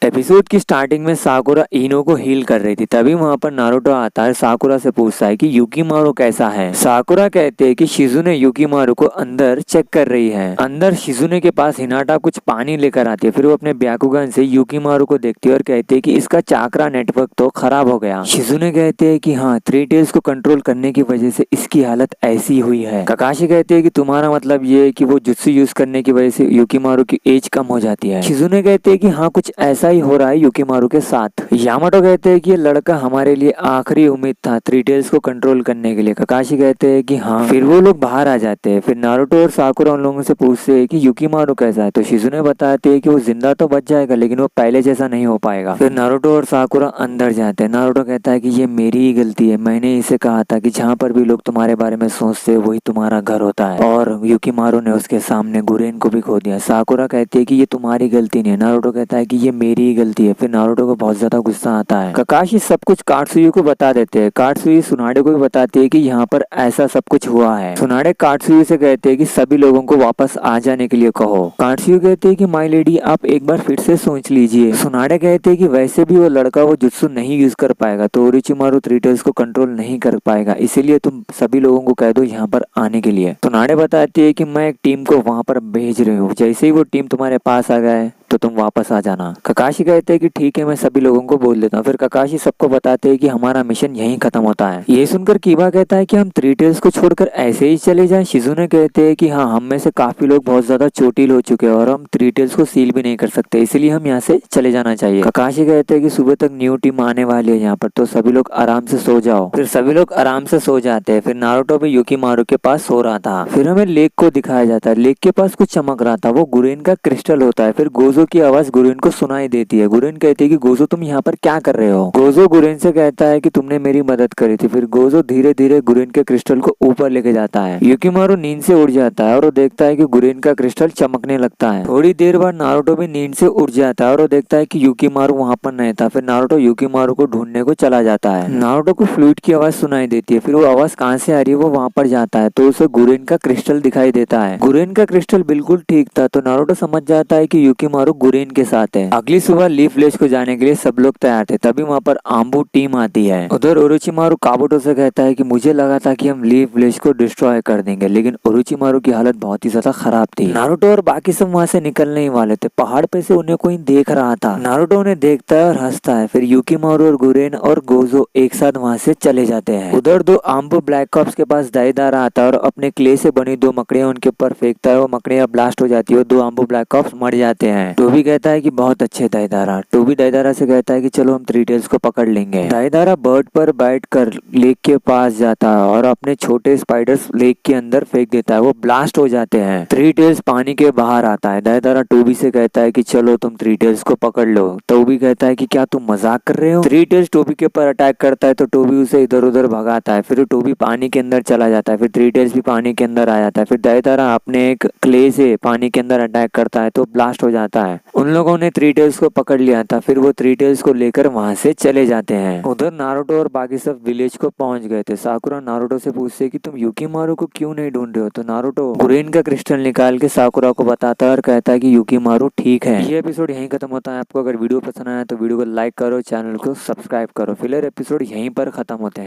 Episode की starting में साकुरा इनो को हील कर रही थी, तभी वहाँ पर नारुतो आता है। साकुरा से पूछता है कि युकीमारू कैसा है। साकुरा कहते हैं कि शिजुने युकीमारू को अंदर चेक कर रही है। अंदर शिजुने के पास हिनाटा कुछ पानी लेकर आती है, फिर वो अपने ब्याकुगन से युकीमारू को देखती है और कहती है कि इसका चाकरा नेटवर्क तो खराब हो गया। शिजुने कहते हैं कि हाँ, थ्री टेल्स को कंट्रोल करने की वजह से इसकी हालत ऐसी हुई है। ककाशी कहते हैं कि तुम्हारा मतलब ये है कि वो जुत्सु यूज करने की वजह से युकीमारू की एज कम हो जाती है। शिजुने कहते हैं कि हाँ, कुछ ऐसा ही हो रहा है युकीमारू के साथ। यामाटो कहते हैं कि ये लड़का हमारे लिए आखिरी उम्मीद था थ्री टेल्स को कंट्रोल करने के लिए। ककाशी कहते हैं कि हाँ। फिर वो लोग बाहर आ जाते हैं। फिर नारुतो और साकुरा उन लोगों से पूछते हैं कि युकीमारू कैसा है, तो शिजुने बताते हैं कि वो जिंदा तो बच जाएगा, लेकिन वो पहले जैसा नहीं हो पाएगा। फिर नारुतो और साकुरा अंदर जाते हैं। नारुतो कहता है कि ये मेरी ही गलती है, मैंने इसे कहा था कि जहाँ पर भी लोग तुम्हारे बारे में सोचते हैं वही तुम्हारा घर होता है, और युकीमारू ने उसके सामने गुरेन को भी खो दिया। साकुरा कहती है कि ये तुम्हारी गलती नहीं है। नारुतो कहता है कि ये मेरी ही गलती है। फिर नारुतो को बहुत ज्यादा गुस्सा आता है। ककाशी सब कुछ काटसुयु को बता देते हैं। काटसुयु सुनाडे को भी बताती है कि यहाँ पर ऐसा सब कुछ हुआ है। सुनाडे काटसुयु से कहते हैं कि सभी लोगों को वापस आ जाने के लिए कहो। काटसुयु कहते हैं कि माय लेडी, आप एक बार फिर से सोच लीजिए। सुनाडे कहते हैं कि वैसे भी वो लड़का वो जुत्सु नहीं यूज कर पाएगा, तो ओरोचिमारू थ्री टेल्स को कंट्रोल नहीं कर पाएगा, इसीलिए तुम सभी लोगों को कह दो यहाँ पर आने के लिए। सुनाडे बताती है कि मैं एक टीम को वहां पर भेज रही हूँ, जैसे ही वो टीम तुम्हारे पास आ गए तो तुम वापस आ जाना। ककाशी कहते हैं कि ठीक है, मैं सभी लोगों को बोल देता हूँ। फिर ककाशी सबको बताते हैं कि हमारा मिशन यहीं खत्म होता है। ये सुनकर कीबा कहता है कि हम थ्री टेल्स को छोड़कर ऐसे ही चले जाएं। शिजुने कहते हैं कि हाँ, हम में से काफी लोग बहुत ज्यादा चोटिल हो चुके हैं और हम थ्री टेल्स को सील भी नहीं कर सकते, इसलिए हम यहाँ से चले जाना चाहिए। ककाशी कहते हैं कि सुबह तक न्यू टीम आने वाली है यहाँ पर, तो सभी लोग आराम से सो जाओ। फिर सभी लोग आराम से सो जाते हैं। फिर नारुतो भी युकीमारू के पास सो रहा था। फिर हमें लेक को दिखाया जाता है। लेक के पास कुछ चमक रहा था, वो गुरेन का क्रिस्टल होता है। फिर गोजो की आवाज गुरेन को सुनाई देती है। गुरेन कहती है कि गोजो, तुम यहाँ पर क्या कर रहे हो। गोजो गुरेन से कहता है कि तुमने मेरी मदद करी थी। फिर गोजो धीरे धीरे गुरेन के क्रिस्टल को ऊपर लेके जाता है। युकीमारू नींद से उठ जाता है और वो देखता है कि गुरेन का क्रिस्टल चमकने लगता है। थोड़ी देर बाद नारुतो भी नींद से उठ जाता है और वो देखता है कि युकीमारू वहाँ पर नहीं था। फिर नारुतो युकीमारू को ढूंढने को चला जाता है। नारुतो को फ्लूइड की आवाज सुनाई देती है। फिर वो आवाज कहाँ से आ रही है, वो वहाँ पर जाता है तो उसे गुरेन का क्रिस्टल दिखाई देता है। गुरेन का क्रिस्टल बिल्कुल ठीक था, तो नारुतो समझ जाता है कि युकीमारू गुरेन के साथ है। अगली सुबह लीफ विलेज को जाने के लिए सब लोग तैयार थे, तभी वहाँ पर आम्बू टीम आती है। उधर ओरोचिमारू काबुटो से कहता है कि मुझे लगा था कि हम लीफ विलेज को डिस्ट्रॉय कर देंगे, लेकिन ओरोचिमारू की हालत बहुत ही ज्यादा खराब थी। नारुतो और बाकी सब वहाँ से निकलने ही वाले थे। पहाड़ पे से उन्हें कोई देख रहा था। नारुतो उन्हें देखता है और हंसता है। फिर युकीमारू और गुरेन और गोजो एक साथ वहाँ से चले जाते हैं। उधर दो आम्बू ब्लैक कॉप्स के पास दाईदारा आता है और अपने क्ले से बनी दो मकड़ियां उनके ऊपर फेंकता है। वो मकड़ियां ब्लास्ट हो जाती है, दो आम्बू ब्लैक कॉप्स मर जाते हैं। टोबी कहता है कि बहुत अच्छे दाईदारा। टोबी दाईदारा से कहता है कि चलो हम थ्री टेल्स को पकड़ लेंगे। दाईदारा बर्ड पर बैठ कर लेक के पास जाता है और अपने छोटे स्पाइडर्स लेक के अंदर फेंक देता है, वो ब्लास्ट हो जाते हैं। थ्री टेल्स पानी के बाहर आता है। दाईदारा टोबी से कहता है कि चलो तुम थ्री टेल्स को पकड़ लो। टोबी कहता है कि क्या तुम मजाक कर रहे हो। थ्री टेल्स टोबी के ऊपर अटैक करता है तो टोबी उसे इधर उधर भगाता है। फिर टोबी पानी के अंदर चला जाता है। फिर थ्री टेल्स भी पानी के अंदर आ जाता है। फिर दाईदारा अपने एक क्ले से पानी के अंदर अटैक करता है तो ब्लास्ट हो जाता है। उन लोगों ने थ्री टेल्स को पकड़ लिया था। फिर वो थ्री टेल्स को लेकर वहां से चले जाते हैं। उधर नारुतो और बाकी सब विलेज को पहुंच गए थे। साकुरा नारुतो से पूछते कि तुम युकीमारू को क्यों नहीं ढूंढ रहे हो, तो नारुतो गुरेन का क्रिस्टल निकाल के साकुरा को बताता है और कहता है कि युकीमारू ठीक है। ये एपिसोड यहीं खत्म होता है। आपको अगर वीडियो पसंद आया तो वीडियो को लाइक करो, चैनल को सब्सक्राइब करो। फिलहाल एपिसोड यहीं पर खत्म होते हैं।